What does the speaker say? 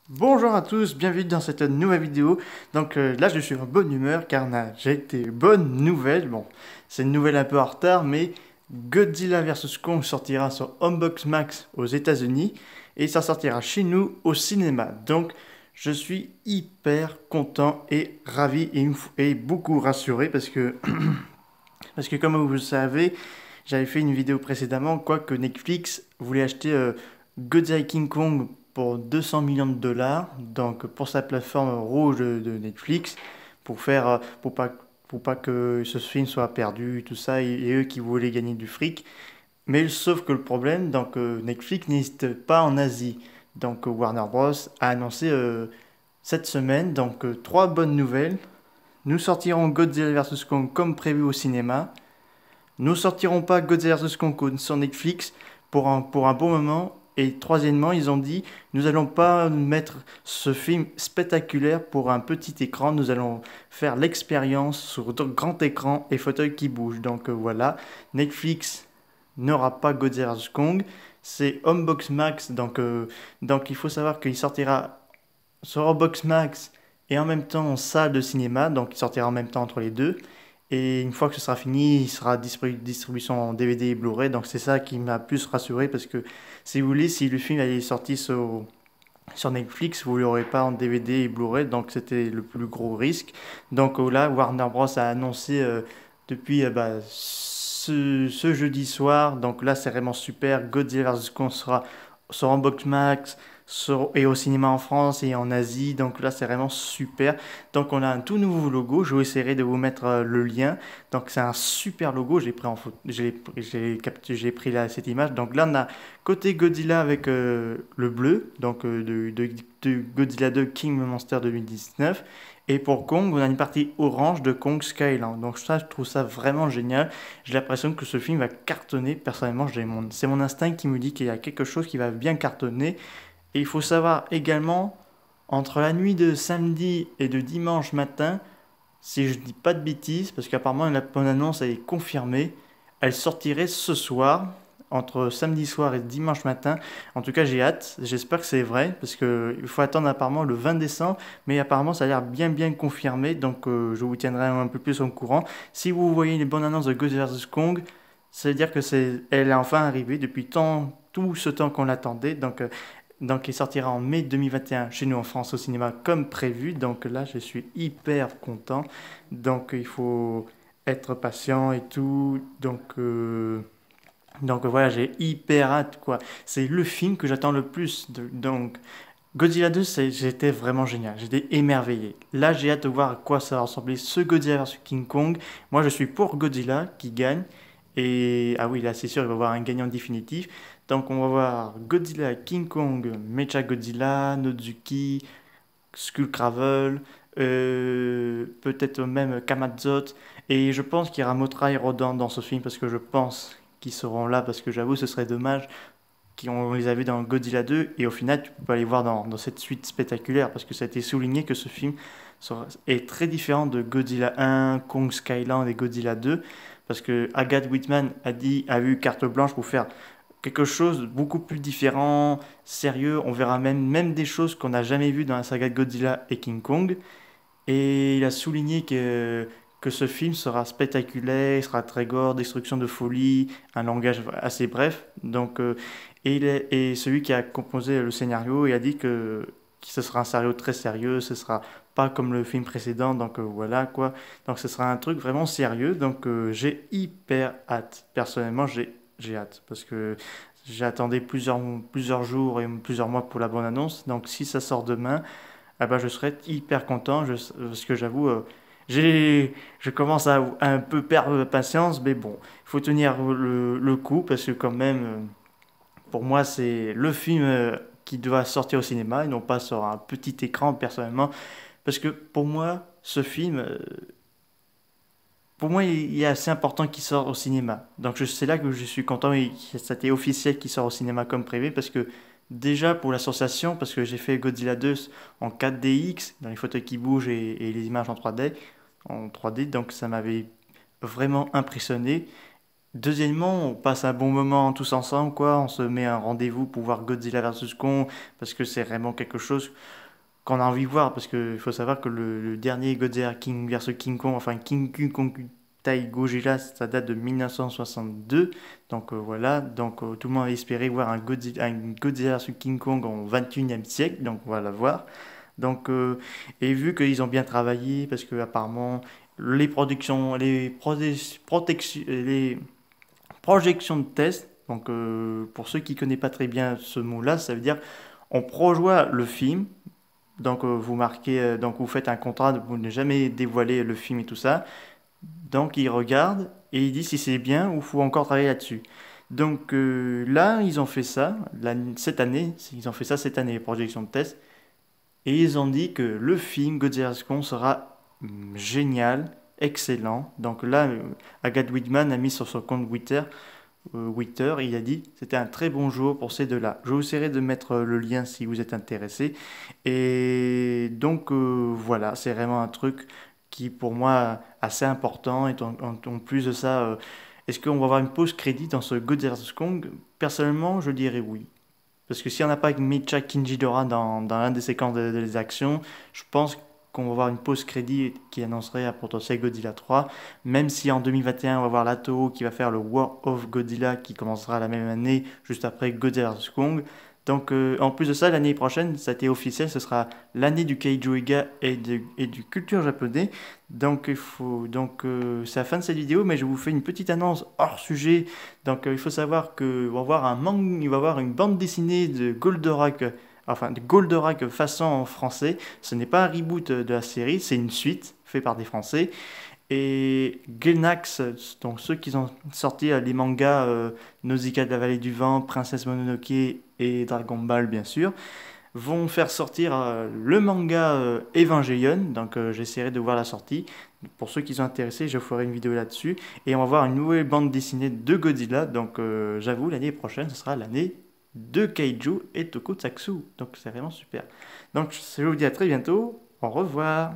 Bonjour à tous, bienvenue dans cette nouvelle vidéo. Là je suis en bonne humeur car j'ai été bonne nouvelle. Bon, c'est une nouvelle un peu en retard, mais Godzilla vs Kong sortira sur Homebox Max aux États-Unis et ça sortira chez nous au cinéma. Donc je suis hyper content et ravi et beaucoup rassuré parce que comme vous le savez, j'avais fait une vidéo précédemment, quoi que Netflix voulait acheter Godzilla King Kong pour 200 millions de dollars, donc pour sa plateforme rouge de Netflix, pour pas que ce film soit perdu, tout ça, et eux qui voulaient gagner du fric. Mais sauf que le problème, Netflix n'existe pas en Asie. Warner Bros. A annoncé cette semaine, trois bonnes nouvelles. Nous sortirons Godzilla vs Kong comme prévu au cinéma. Nous sortirons pas Godzilla vs Kong sur Netflix pour un bon moment. Et troisièmement, ils ont dit, nous allons pas mettre ce film spectaculaire pour un petit écran, nous allons faire l'expérience sur grand écran et fauteuil qui bouge. Voilà, Netflix n'aura pas Godzilla vs Kong, c'est Homebox Max, donc il faut savoir qu'il sortira sur Homebox Max et en même temps en salle de cinéma, donc il sortira en même temps entre les deux. Et une fois que ce sera fini, il sera distribution en DVD et Blu-ray. Donc c'est ça qui m'a plus rassuré parce que si vous voulez, si le film est sorti sur Netflix, vous ne l'aurez pas en DVD et Blu-ray. Donc c'était le plus gros risque. Là, Warner Bros. A annoncé depuis ce jeudi soir. Donc là, c'est vraiment super. Godzilla vs. Kong sera sur Unbox Max et au cinéma en France et en Asie. Donc là, c'est vraiment super. Donc on a un tout nouveau logo. Je vais essayer de vous mettre le lien. Donc c'est un super logo. J'ai pris en photo, j'ai pris cette image. Donc là, on a côté Godzilla avec le bleu, de Godzilla 2 King Monster 2019. Et pour Kong, on a une partie orange de Kong Skyland. Donc ça, je trouve ça vraiment génial. J'ai l'impression que ce film va cartonner. Personnellement, c'est mon instinct qui me dit qu'il y a quelque chose qui va bien cartonner. Et il faut savoir également, entre la nuit de samedi et de dimanche matin, si je dis pas de bêtises, parce qu'apparemment la bonne annonce elle est confirmée, elle sortirait ce soir, entre samedi soir et dimanche matin. En tout cas, j'ai hâte, j'espère que c'est vrai, parce qu'il faut attendre apparemment le 20 décembre, mais apparemment ça a l'air bien confirmé, je vous tiendrai un peu plus au courant. Si vous voyez les bonnes annonces de Godzilla vs Kong, ça veut dire que elle est enfin arrivée depuis tout ce temps qu'on l'attendait. Il sortira en mai 2021 chez nous en France au cinéma comme prévu. Donc là, je suis hyper content. Il faut être patient et tout. Voilà, j'ai hyper hâte quoi. C'est le film que j'attends le plus. Godzilla 2, j'étais vraiment génial. J'étais émerveillé. Là, j'ai hâte de voir à quoi ça va ressembler ce Godzilla versus King Kong. Moi, je suis pour Godzilla qui gagne. Et ah oui, là, c'est sûr, il va y avoir un gagnant définitif. Donc, on va voir Godzilla, King Kong, Mecha Godzilla, Nozuki, Skullcravel, peut-être même Kamazot. Et je pense qu'il y aura Mothra et Rodan dans ce film parce que je pense qu'ils seront là. Parce que j'avoue, ce serait dommage qu'on les a vus dans Godzilla 2 et au final, tu peux pas les voir dans cette suite spectaculaire parce que ça a été souligné que ce film est très différent de Godzilla 1, Kong Skyland et Godzilla 2 parce que Agathe Whitman a eu carte blanche pour faire quelque chose de beaucoup plus différent, sérieux. On verra même des choses qu'on n'a jamais vues dans la saga de Godzilla et King Kong. Et il a souligné que ce film sera spectaculaire, il sera très gore, destruction de folie, un langage assez bref. Et celui qui a composé le scénario, il a dit que ce sera un scénario très sérieux, ce sera pas comme le film précédent, voilà quoi. Donc ce sera un truc vraiment sérieux, j'ai hyper hâte. Personnellement, j'ai hâte parce que j'attendais plusieurs jours et plusieurs mois pour la bonne annonce. Donc si ça sort demain, ah bah, je serais hyper content parce que j'avoue, je commence à un peu perdre patience, mais bon, il faut tenir le coup parce que quand même, pour moi, c'est le film qui doit sortir au cinéma et non pas sur un petit écran personnellement. Parce que pour moi, ce film, pour moi, il est assez important qu'il sorte au cinéma. C'est là que je suis content et que ça a été officiel qu'il sort au cinéma comme prévu parce que déjà pour l'association, parce que j'ai fait Godzilla 2 en 4DX, dans les fauteuils qui bougent et les images en 3D, donc ça m'avait vraiment impressionné. Deuxièmement, on passe un bon moment tous ensemble, quoi. On se met un rendez-vous pour voir Godzilla versus Kong, parce que c'est vraiment quelque chose qu'on a envie de voir, parce qu'il faut savoir que le dernier Godzilla King versus King Kong, enfin King Kong Tai Godzilla, ça date de 1962. Donc voilà, donc tout le monde a espéré voir un Godzilla versus King Kong en 21e siècle, donc voilà voir. Donc, et vu qu'ils ont bien travaillé, parce que apparemment les productions, les projections de test, donc pour ceux qui ne connaissent pas très bien ce mot-là, ça veut dire on projoint le film. Donc vous marquez, donc vous faites un contrat, vous ne jamais dévoiler le film et tout ça. Donc ils regardent et ils disent si c'est bien ou faut encore travailler là-dessus. Donc là ils ont fait ça cette année, ils ont fait ça cette année les projections de test et ils ont dit que le film Godzilla vs Kong sera génial, excellent. Donc là Agathe Whitman a mis sur son compte Twitter, il a dit c'était un très bon jour pour ces deux-là. Je vous essaierai de mettre le lien si vous êtes intéressé. Et donc voilà, c'est vraiment un truc qui pour moi assez important. Et en plus de ça, est-ce qu'on va avoir une pause crédit dans ce Godzilla vs Kong? Personnellement, je dirais oui. Parce que si on n'a pas Micha Kinjidora dans l'un des séquences des actions, je pense qu'on va voir une pause crédit qui annoncerait un potentiel Godzilla 3. Même si en 2021, on va voir l'Ato qui va faire le War of Godzilla qui commencera la même année, juste après Godzilla vs Kong. Donc, en plus de ça, l'année prochaine, ça a été officiel, ce sera l'année du Kaiju Eiga et du culture japonais. Donc, c'est la fin de cette vidéo, mais je vous fais une petite annonce hors sujet. Donc, il faut savoir qu'il va y avoir il va y avoir une bande dessinée de Goldorak, enfin de Goldorak façon en français. Ce n'est pas un reboot de la série, c'est une suite faite par des Français. Et Gainax, donc ceux qui ont sorti les mangas Nausicaa de la vallée du vent, Princesse Mononoke et Dragon Ball bien sûr, vont faire sortir le manga Evangelion. Donc j'essaierai de voir la sortie. Pour ceux qui sont intéressés, je ferai une vidéo là-dessus. Et on va voir une nouvelle bande dessinée de Godzilla. Donc j'avoue, l'année prochaine, ce sera l'année de Kaiju et Tokusatsu. Donc c'est vraiment super. Donc je vous dis à très bientôt. Au revoir.